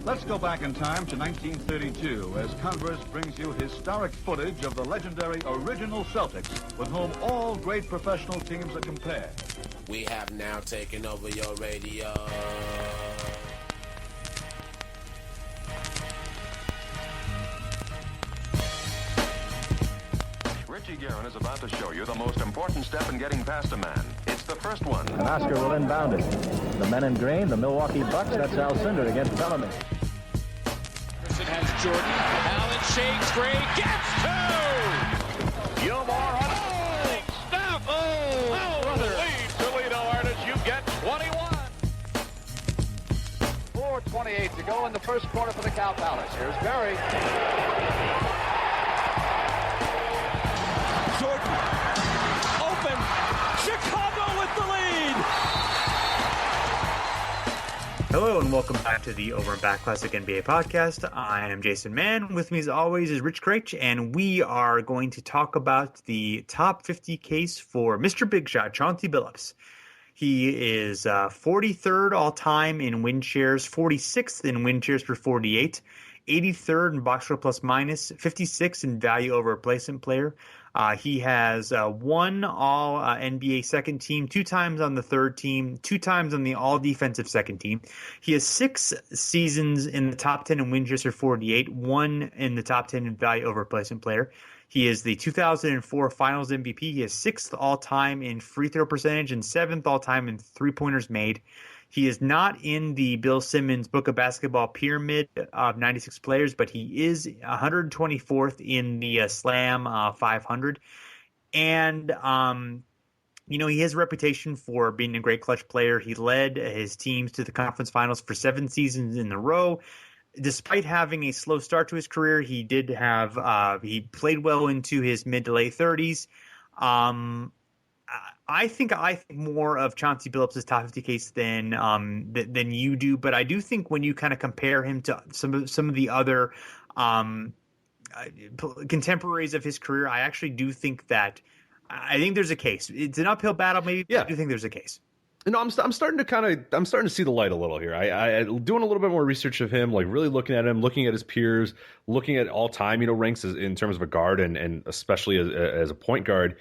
Let's go back in time to 1932 as Converse brings you historic footage of the legendary original Celtics with whom all great professional teams are compared. We have now taken over your radio. Richie Guerin is about to show you the most important step in getting past a man. It's the first one. And Oscar will inbound it. The men in green, the Milwaukee Bucks, that's Alcindor against Bellamy. Has Jordan. Allen shakes. Gray gets two. Gilmore on Stop. Oh, brother. lead. Toledo artists, you get 21. 4:28 to go in the first quarter for the Cow Palace. Here's Barry. Jordan. Open. Chicago with the lead. Hello and welcome back to the Over and Back Classic NBA podcast. I am Jason Mann. With me as always is Rich Kraetsch, and we are going to talk about the top 50 case for Mr. Big Shot, Chauncey Billups. He is 43rd all-time in win shares, 46th in win shares per 48, 83rd in box score plus minus, 56th in value over replacement player. He has one all NBA second team, 2 times on the third team, 2 times on the all defensive second team. He has 6 seasons in the top 10 in win shares for 48, 1 in the top 10 in value over replacement player. He is the 2004 Finals MVP. He is 6th all time in free throw percentage and 7th all time in 3-pointers made. He is not in the Bill Simmons Book of Basketball pyramid of 96 players, but he is 124th in the Slam 500. And, he has a reputation for being a great clutch player. He led his teams to the conference finals for 7 seasons in a row. Despite having a slow start to his career, he did have he played well into his mid to late 30s. I think more of Chauncey Billups' top 50 case than you do, but I do think when you kind of compare him to some of the other contemporaries of his career, I actually do think that I think there's a case. It's an uphill battle, maybe. Yeah. But I do think there's a case. No, I'm starting to see the light a little here. I doing a little bit more research of him, like really looking at him, looking at his peers, looking at all time, ranks in terms of a guard and especially as a point guard.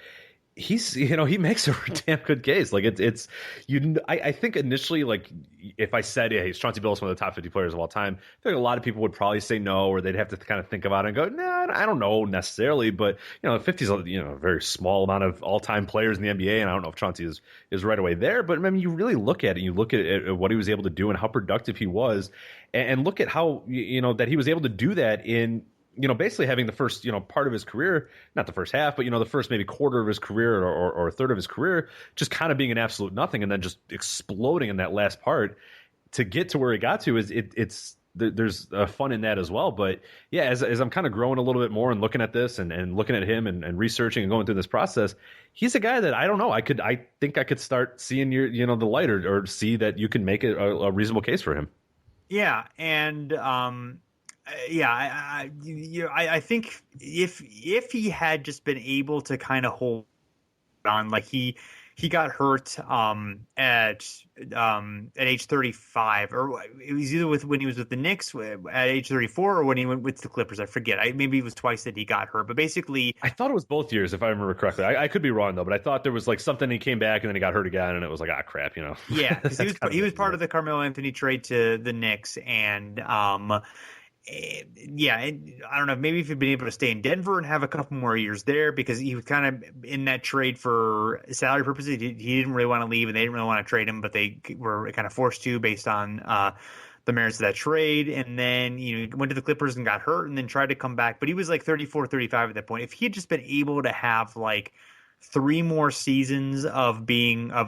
He's, he makes a damn good case. Like I think initially, like if I said, yeah, he's Chauncey Billups, one of the top 50 players of all time, I think a lot of people would probably say no, or they'd have to kind of think about it and go, nah, I don't know necessarily. But, 50 is a very small amount of all time players in the NBA. And I don't know if Chauncey is right away there, but I mean, you really look at it, you look at what he was able to do and how productive he was, and look at how, that he was able to do that in, basically having the first, part of his career, not the first half, but, the first maybe quarter of his career or a third of his career, just kind of being an absolute nothing and then just exploding in that last part to get to where he got to there's fun in that as well. But yeah, as I'm kind of growing a little bit more and looking at this and looking at him and researching and going through this process, he's a guy that I don't know. I think I could start seeing the light or see that you can make a reasonable case for him. Yeah. And, I think if he had just been able to kind of hold on, like he got hurt at age 35, or it was either when he was with the Knicks at age 34 or when he went with the Clippers. I forget. Maybe it was twice that he got hurt, but basically, I thought it was both years if I remember correctly. I could be wrong though, but I thought there was like something he came back and then he got hurt again, and it was like crap, Yeah, because he was part of the Carmelo Anthony trade to the Knicks, and I don't know. Maybe if he'd been able to stay in Denver and have a couple more years there, because he was kind of in that trade for salary purposes. He didn't really want to leave, and they didn't really want to trade him, but they were kind of forced to based on the merits of that trade. And then he went to the Clippers and got hurt, and then tried to come back. But he was like 34, 35 at that point. If he had just been able to have like 3 more seasons of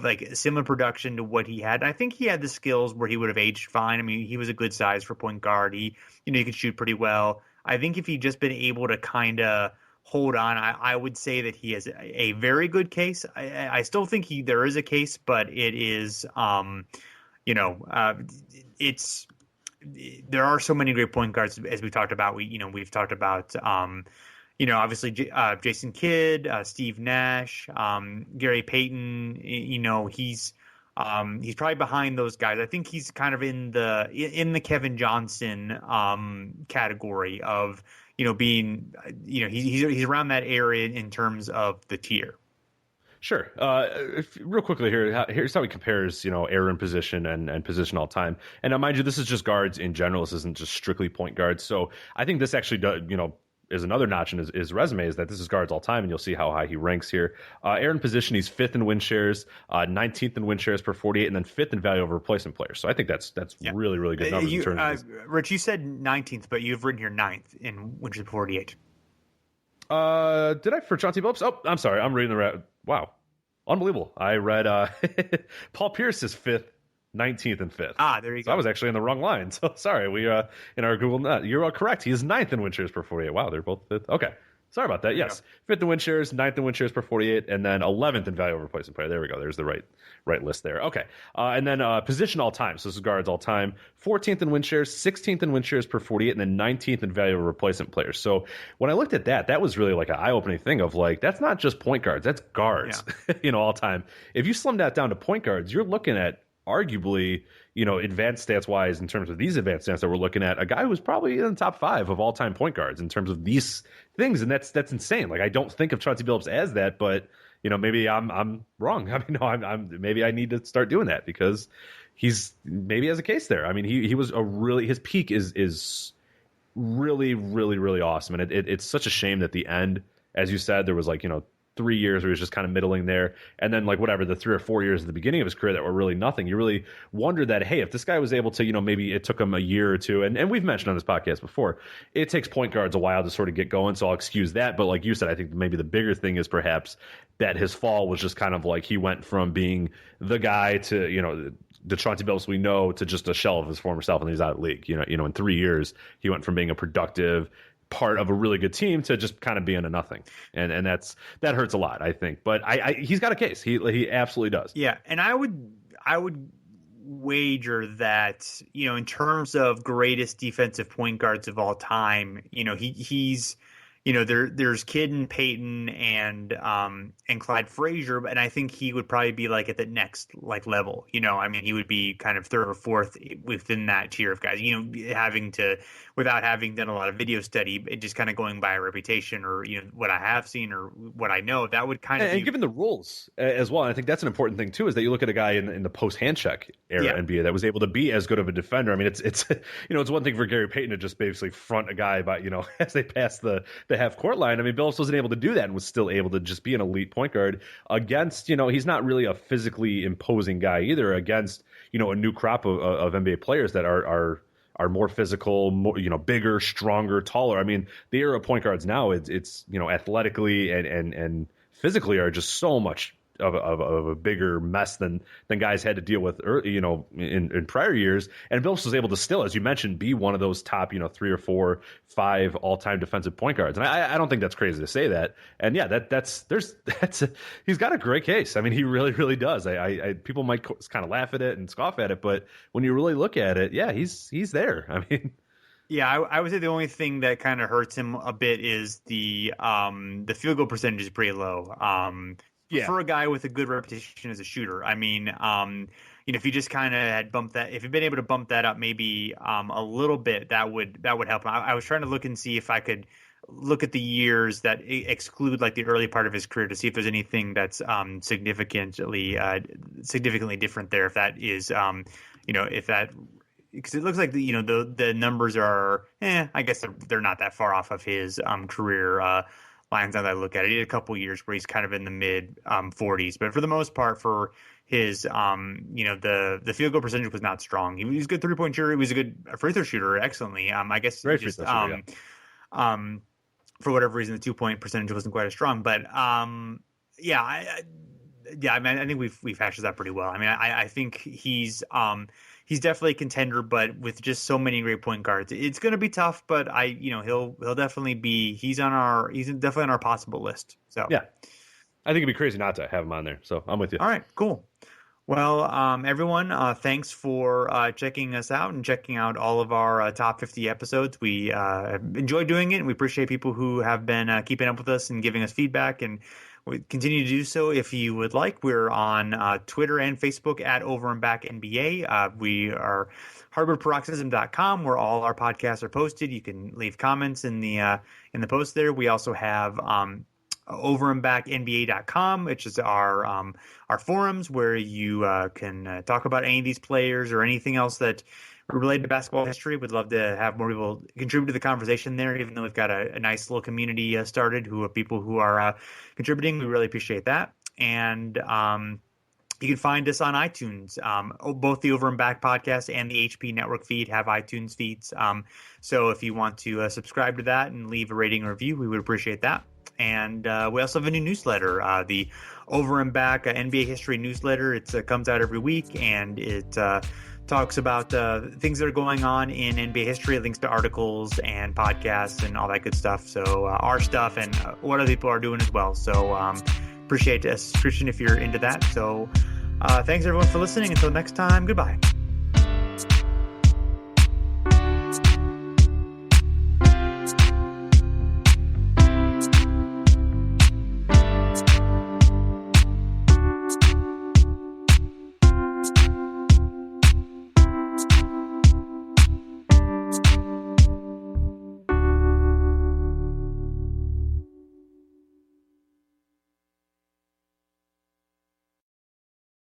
like similar production to what he had, I think he had the skills where he would have aged fine. I mean, he was a good size for point guard. He could shoot pretty well. I think if he'd just been able to kind of hold on, I would say that he has a very good case. I still think there is a case, but it is, it's, there are so many great point guards as we talked about. We've talked about, obviously Jason Kidd, Steve Nash, Gary Payton. He's He's probably behind those guys. I think he's kind of in the Kevin Johnson category of, being, he's around that area in terms of the tier. Sure. Real quickly here's how he compares, error in position and position all time. And now, mind you, this is just guards in general. This isn't just strictly point guards. So I think this actually does, is another notch in his resume, is that this is guards all time, and you'll see how high he ranks here. Error in position, he's 5th in win shares, 19th in win shares per 48, and then 5th in value over replacement players. So I think that's really, really good numbers in terms of Rich, you said 19th, but you've written here 9th in win shares per 48. Did I for Chauncey Billups? Oh, I'm sorry. I'm reading wow. Unbelievable. I read Paul Pierce is 5th, 19th, and 5th. There you go. I was actually in the wrong line. So sorry. We in our Google, you're all correct. He is 9th in win shares per 48. Wow, they're both 5th. Okay. Sorry about that. Yes. 5th in win shares, 9th in win shares per 48, and then 11th in value over replacement player. There we go. There's the right list there. Okay. And then position all time. So this is guards all time. 14th in win shares, 16th in win shares per 48, and then 19th in value over replacement players. So when I looked at that was really like an eye-opening thing of like, that's not just point guards. That's guards, all time. If you slim that down to point guards, you're looking at arguably, advanced stats wise, in terms of these advanced stats that we're looking at, a guy who's probably in the top 5 of all time point guards in terms of these things. And that's insane. Like, I don't think of Chauncey Billups as that, but maybe I'm wrong. I mean, no, maybe I need to start doing that, because he's maybe has a case there. I mean, he was his peak is really, really, really awesome. And it's such a shame that the end, as you said, there was 3 years where he was just kind of middling there, and then the 3 or 4 years at the beginning of his career that were really nothing. You really wonder that, hey, if this guy was able to, maybe it took him a year or two, and we've mentioned on this podcast before, it takes point guards a while to sort of get going, so I'll excuse that. But like you said, I think maybe the bigger thing is perhaps that his fall was just kind of like he went from being the guy to, the Chauncey Billups we know to just a shell of his former self, and he's out of the league. In 3 years, he went from being a productive part of a really good team to just kind of being a nothing, and that hurts a lot, I think. But he's got a case. He absolutely does. Yeah, and I would wager that in terms of greatest defensive point guards of all time, he's there's Kidd, Peyton, and Clyde Frazier, and I think he would probably be at the next level. I mean, he would be kind of 3rd or 4th within that tier of guys. Without having done a lot of video study, just kind of going by a reputation or what I have seen or what I know, that would kind of. And given the rules as well, and I think that's an important thing too, is that you look at a guy in the post hand check era NBA that was able to be as good of a defender. I mean, it's it's one thing for Gary Payton to just basically front a guy by as they pass the half court line. I mean, Billups wasn't able to do that and was still able to just be an elite point guard against, he's not really a physically imposing guy either, against, a new crop of NBA players that are more physical, more, bigger, stronger, taller. I mean, the era of point guards now, it's athletically and physically are just so much of a bigger mess than guys had to deal with, in prior years. And Billups was able to still, as you mentioned, be one of those top, 3 or 4, 5 all-time defensive point guards. And I don't think that's crazy to say that. And yeah, he's got a great case. I mean, he really, really does. People might kind of laugh at it and scoff at it, but when you really look at it, yeah, he's there. I mean. Yeah, I would say the only thing that kind of hurts him a bit is the field goal percentage is pretty low. For a guy with a good reputation as a shooter. I mean, if you just kind of had bumped that, if you'd been able to bump that up maybe a little bit, that would help. I was trying to look and see if I could look at the years that exclude the early part of his career to see if there's anything that's significantly different there. If that is, if that. Because it looks like the numbers are, I guess they're not that far off of his career lines as I look at it. He had a couple years where he's kind of in the mid 40s, but for the most part, for his the field goal percentage was not strong. He was a good 3-point shooter. He was a good free throw shooter, excellently. I guess very just shooter, for whatever reason the 2-point percentage wasn't quite as strong. But I mean, I think we've hashed that pretty well. I mean, I think he's definitely a contender, but with just so many great point guards, it's going to be tough. But he'll definitely be. He's definitely on our possible list. So yeah, I think it'd be crazy not to have him on there. So I'm with you. All right, cool. Well, everyone, thanks for checking us out and checking out all of our top 50 episodes. We enjoy doing it, and we appreciate people who have been keeping up with us and giving us feedback. And We continue to do so if you would like. We're on Twitter and Facebook at Over and Back NBA. We are hardwoodparoxysm.com, where all our podcasts are posted. You can leave comments in the post there. We also have overandbacknba.com, which is our forums where you can talk about any of these players or anything else that related to basketball history. We'd love to have more people contribute to the conversation there, even though we've got a nice little community started who are people who are contributing. We really appreciate that. And you can find us on iTunes. Both the Over and Back podcast and the HP Network feed have iTunes feeds. So if you want to subscribe to that and leave a rating or review, we would appreciate that. And we also have a new newsletter, the Over and Back NBA History newsletter. It comes out every week, and it talks about things that are going on in NBA history, links to articles and podcasts and all that good stuff. So our stuff and what other people are doing as well. So appreciate a subscription if you're into that. So thanks everyone for listening. Until next time, goodbye.